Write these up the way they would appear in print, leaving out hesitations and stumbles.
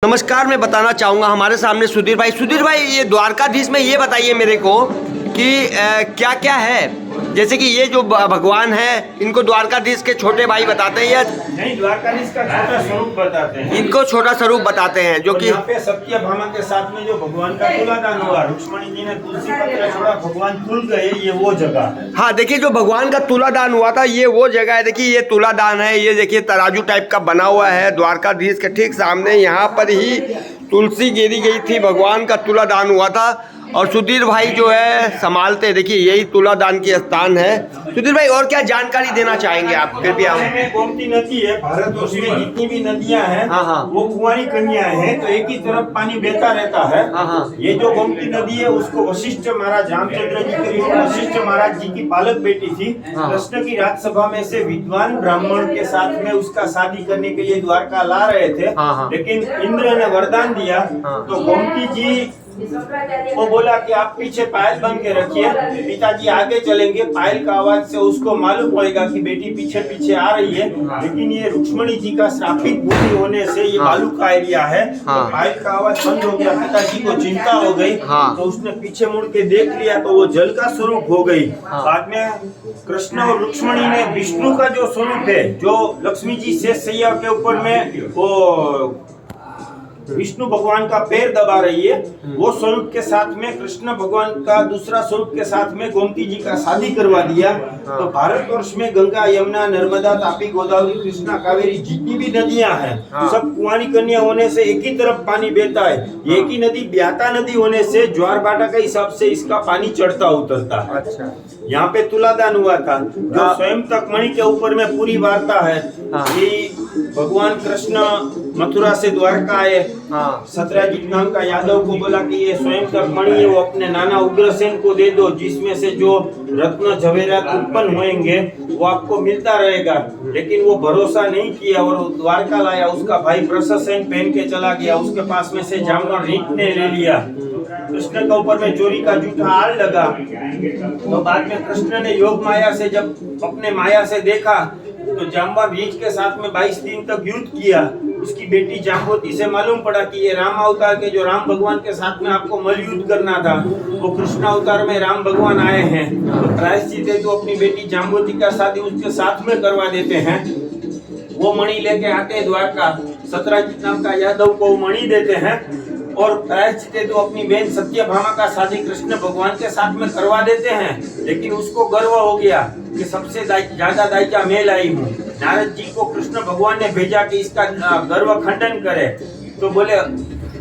नमस्कार। मैं बताना चाहूँगा हमारे सामने सुधीर भाई ये द्वारकाधीश में ये बताइए मेरे को कि क्या क्या है। जैसे कि ये जो भगवान है इनको द्वारकाधीश के छोटे भाई बताते हैं या नहीं, द्वारकाधीश का छोटा स्वरूप बताते हैं। इनको छोटा स्वरूप बताते हैं जो कि यहाँ पे सत्यभामा के साथ में जो भगवान का तुलादान हुआ, रुक्मणी जी ने तुलसी पत्र छोड़ा, भगवान तुल गए, ये वो जगह है। हाँ देखिए, जो भगवान का तुलादान हुआ था ये वो जगह है। देखिए ये तुलादान है, ये देखिए तराजू टाइप का बना हुआ है। द्वारकाधीश के ठीक सामने यहाँ पर ही तुलसी गिरी गई थी, भगवान का तुलादान हुआ था और सुधीर भाई जो है संभालते। देखिए यही तुलादान की स्थान है। सुधीर भाई और क्या जानकारी देना चाहेंगे आप कृपया? गोमती नदी है, भारतवर्ष में जितनी भी नदियां हैं वो कुंवारी कन्याएं हैं, तो एक ही तरफ पानी बहता रहता है। ये जो गोमती नदी है उसको वशिष्ठ महाराज रामचंद्र जी के वशिष्ठ महाराज जी की पालक बेटी थी। कृष्ण की राजसभा में से विद्वान ब्राह्मण के साथ में उसका शादी करने के लिए द्वारका ला रहे थे, लेकिन इंद्र ने वरदान दिया तो गोमती जी वो बोला कि आप पीछे पायल बन के रखिए, पिताजी आगे चलेंगे, पायल का आवाज से उसको मालूम पड़ेगा कि बेटी पीछे पीछे आ रही है। लेकिन ये रुक्मणी जी का श्रापित भूमि होने से ये बालू का एरिया है, तो पायल का आवाज बंद हो गया। पिताजी को चिंता हो गई तो उसने पीछे मुड़ के देख लिया तो वो जल का स्वरूप हो गई। बाद में कृष्ण और रुक्मणी ने विष्णु का जो स्वरूप है, जो लक्ष्मी जी शेष सैया के ऊपर में वो विष्णु भगवान का पैर दबा रही है, वो स्वरूप के साथ में कृष्ण भगवान का दूसरा स्वरूप के साथ में गोमती जी का शादी करवा दिया। तो भारतवर्ष में गंगा, यमुना, नर्मदा, तापी, गोदावरी, कृष्णा, कावेरी जितनी भी नदियां हैं सब कुंवारी कन्या होने से एक ही तरफ पानी बहता है। एक ही नदी ब्याता नदी होने से ज्वार भाटा के हिसाब से इसका पानी चढ़ता उतरता है। अच्छा, यहाँ पे तुलादान हुआ था जो स्वयं तक मणि के ऊपर में पूरी वार्ता है कि भगवान कृष्ण मथुरा से द्वारका आए। सत्यजीत नाम का यादव को बोला कि ये स्वयं तक मणि है, वो अपने नाना उग्रसेन को दे दो, जिसमें से जो रत्न जवेरात उत्पन्न होंगे वो आपको मिलता रहेगा। लेकिन वो भरोसा नहीं किया और द्वारका लाया। उसका भाई प्रशसेन पहन के चला गया, उसके पास में से जामवंत रीछ ने ले लिया। कृष्ण के ऊपर में चोरी का जूठा आड़ लगा। तो बाद में कृष्ण ने योग माया से जब अपने माया से देखा तो जाम्बवंत रीछ के साथ में 22 दिन तक युद्ध किया। उसकी बेटी जाम्बवती से मालूम पड़ा कि ये राम अवतार के जो राम भगवान के साथ में आपको मल युद्ध करना था वो कृष्ण अवतार में राम भगवान आए हैं। तो प्रायश्चित है तो अपनी बेटी जाम्बवती का शादी उसके साथ में करवा देते हैं। वो मणि लेके आते हैं द्वारका, सत्यजीत नाम का यादव को मणि देते हैं और प्रायश्चित तो अपनी बहन सत्यभामा का शादी कृष्ण भगवान के साथ में करवा देते हैं। लेकिन उसको गर्व हो गया कि सबसे ज्यादा दायिका मैं लाई हूँ। नारद जी को कृष्ण भगवान ने भेजा कि इसका गर्व खंडन करे। तो बोले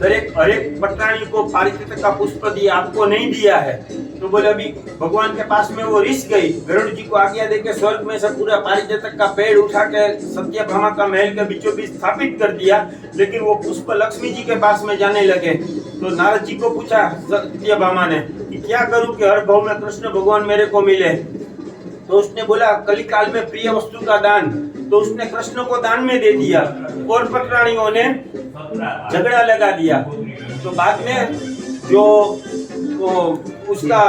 हर एक पटरानी को पारिजात का पुष्प दिया, आपको नहीं दिया है। तो बोले अभी भगवान के पास में वो रिस गई, गरुड़ जी को आज्ञा देके स्वर्ग में से पूरा पारिजात का पेड़ उठा के सत्यभामा का महल के बीचों बीच स्थापित कर दिया। लेकिन वो पुष्प लक्ष्मी जी के पास में जाने लगे। तो नारद जी को पूछा सत्यभामा ने कि क्या करूं कि हर भाव में कृष्ण भगवान मेरे को मिले। तो उसने बोला कलिकाल में प्रिय वस्तु का दान। तो उसने कृष्ण को दान में दे दिया और पटरानियों ने झगड़ा लगा दिया। तो बाद में जो उसका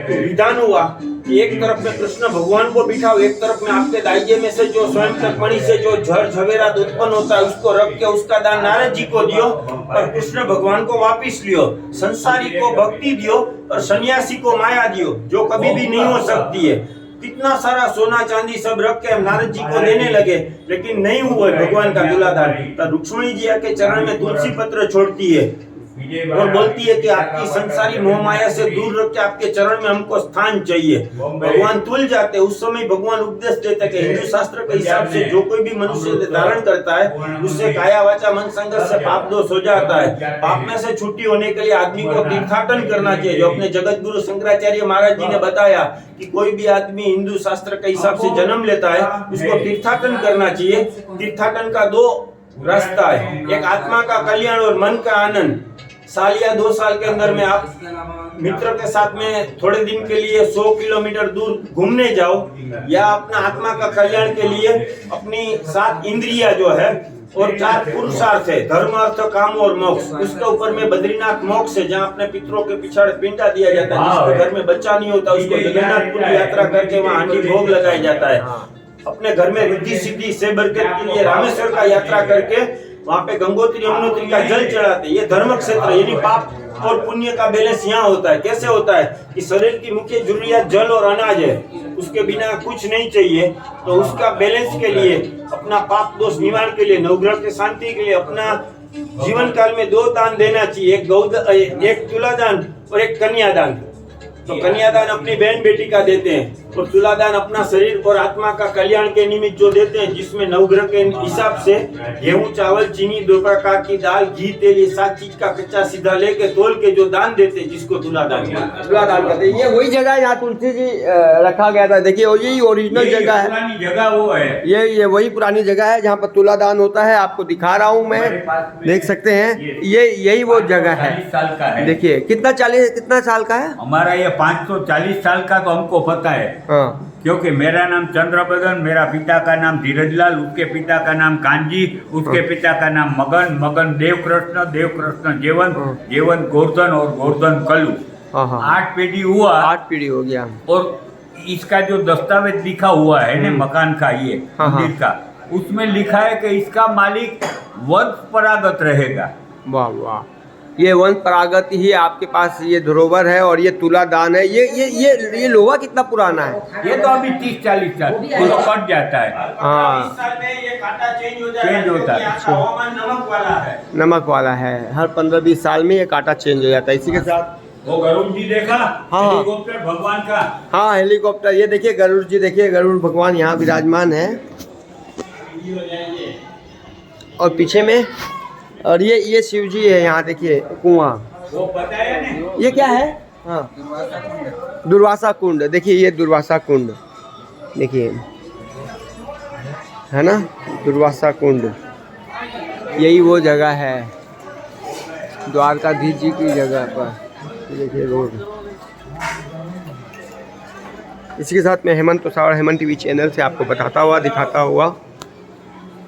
विधान हुआ कि एक तरफ में कृष्ण भगवान को बिठाओ, एक तरफ में आपके दाइये में से जो स्वयं तक मणि से जो झर झवेरात उत्पन्न होता है उसको रख के उसका दान नारद जी को दियो और कृष्ण भगवान को वापिस लियो। संसारी को भक्ति दियो और सन्यासी को माया दियो, जो कभी भी नहीं हो सकती है। कितना सारा सोना चांदी सब रख के नारद जी को देने लगे, लेकिन नहीं हुआ भगवान का तुलादान। तो रुक्मणी जी के चरण में तुलसी पत्र छोड़ती है और बोलती है कि आपकी संसारी मोह माया से दूर रख के आपके चरण में हमको स्थान चाहिए। भगवान तुल जाते। उस समय भगवान उपदेश देते कि हिंदू शास्त्र के हिसाब से जो कोई भी मनुष्य धारण करता है उससे काया वाचा मन संगत से पाप दोष हो जाता है। पाप में से छुट्टी होने के लिए आदमी को तीर्थाटन करना चाहिए, जो अपने जगत गुरु शंकराचार्य महाराज जी ने बताया कि कोई भी आदमी हिंदू शास्त्र के हिसाब से जन्म लेता है उसको तीर्थाटन करना चाहिए। तीर्थाटन का 2 रास्ता है, एक आत्मा का कल्याण और मन का आनंद। साल या 2 साल के अंदर में आप मित्र के साथ में थोड़े दिन के लिए 100 किलोमीटर दूर घूमने जाओ, या अपना आत्मा का कल्याण के लिए अपनी 7 इंद्रिया जो है और 4 पुरुषार्थ है, धर्म, अर्थ, काम और मोक्ष। उसके ऊपर में बद्रीनाथ मोक्ष है, जहाँ अपने पितरों के पिछाड़े पिंडा दिया जाता है। जिसके घर में बच्चा नहीं होता उसको जगन्नाथपुर यात्रा करके वहाँ हांडी भोग लगाया जाता है। अपने घर में रिद्धि सिद्धि से बरकत के लिए रामेश्वर का यात्रा करके वहाँ पे गंगोत्री यमुनोत्री का जल चढ़ाते हैं। ये धर्म क्षेत्र, यानी पाप और पुण्य का बैलेंस यहाँ होता है। कैसे होता है कि शरीर की मुख्य जरूरियात जल और अनाज है, उसके बिना कुछ नहीं चाहिए। तो उसका बैलेंस के लिए, अपना पाप दोष निवारण के लिए, नवग्रह की शांति के लिए अपना जीवन काल में 2 दान देना चाहिए, एक तुलादान और एक कन्यादान। तो कन्यादान अपनी बहन बेटी का देते हैं और तुलादान अपना शरीर और आत्मा का कल्याण के निमित्त जो देते हैं, जिसमें नवग्रह के हिसाब से गेहूं, चावल, चीनी, 2 प्रकार की दाल, घी, तेल, ये 7 चीज का कच्चा सीधा लेके तोल के जो दान देते हैं, जिसको तुलादान कहते हैं। ये वही जगह है यहाँ तुलसी जी रखा गया था। देखिए यही ओरिजिनल जगह है, पुरानी जगह वो है। ये वही पुरानी जगह है जहाँ पर तुलादान होता है। आपको दिखा रहा हूँ मैं, देख सकते हैं। ये यही वो जगह है। 40 साल का है। देखिए कितना साल का है हमारा ये 540 साल का तो हमको पता है। हाँ। क्योंकि मेरा नाम चंद्रबदन, मेरा पिता का नाम धीरजलाल, उसके पिता का नाम कांजी, उसके पिता का नाम मगन, मगन देवकृष्ण, देवकृष्ण जेवन, जेवन गोवर्धन और गोवर्धन कल्लू। 8 पीढ़ी हुआ। 8 पीढ़ी हो गया। और इसका जो दस्तावेज लिखा हुआ है ना मकान का, ये मंदिर का, उसमें लिखा है कि इसका मालिक वंशपरागत रहेगा। वाह वाह, ये वंशपरागत ही आपके पास ये धरोहर है। और ये तुलादान है। ये लोहा कितना पुराना है? ये तो अभी 30-40 साल तो कट जाता है। हाँ, 40 साल में ये कांटा चेंज हो जाता है। चेंज होता है। यहाँ का हवामान नमक वाला है। नमक वाला है। हर 15-20 साल में ये कांटा चेंज हो जाता है। इसी के साथ वो गरुड़ जी देखा, हाँ। हेलीकॉप्टर भगवान का। हाँ, हेलीकॉप्टर। ये देखिए गरुड़ जी, देखिए गरुड़ भगवान यहाँ विराजमान है। और पीछे में, और ये शिव जी है यहाँ। देखिए कुआं, वो पता है ना, ये क्या है? हाँ, दुर्वासा कुंड। देखिए ये दुर्वासा कुंड, देखिए है ना, दुर्वासा कुंड। यही वो जगह है द्वारकाधीश जी की जगह पर। देखिए रोड। इसी के साथ मैं हेमंत तुषार, हेमंत टीवी चैनल से आपको बताता हुआ, दिखाता हुआ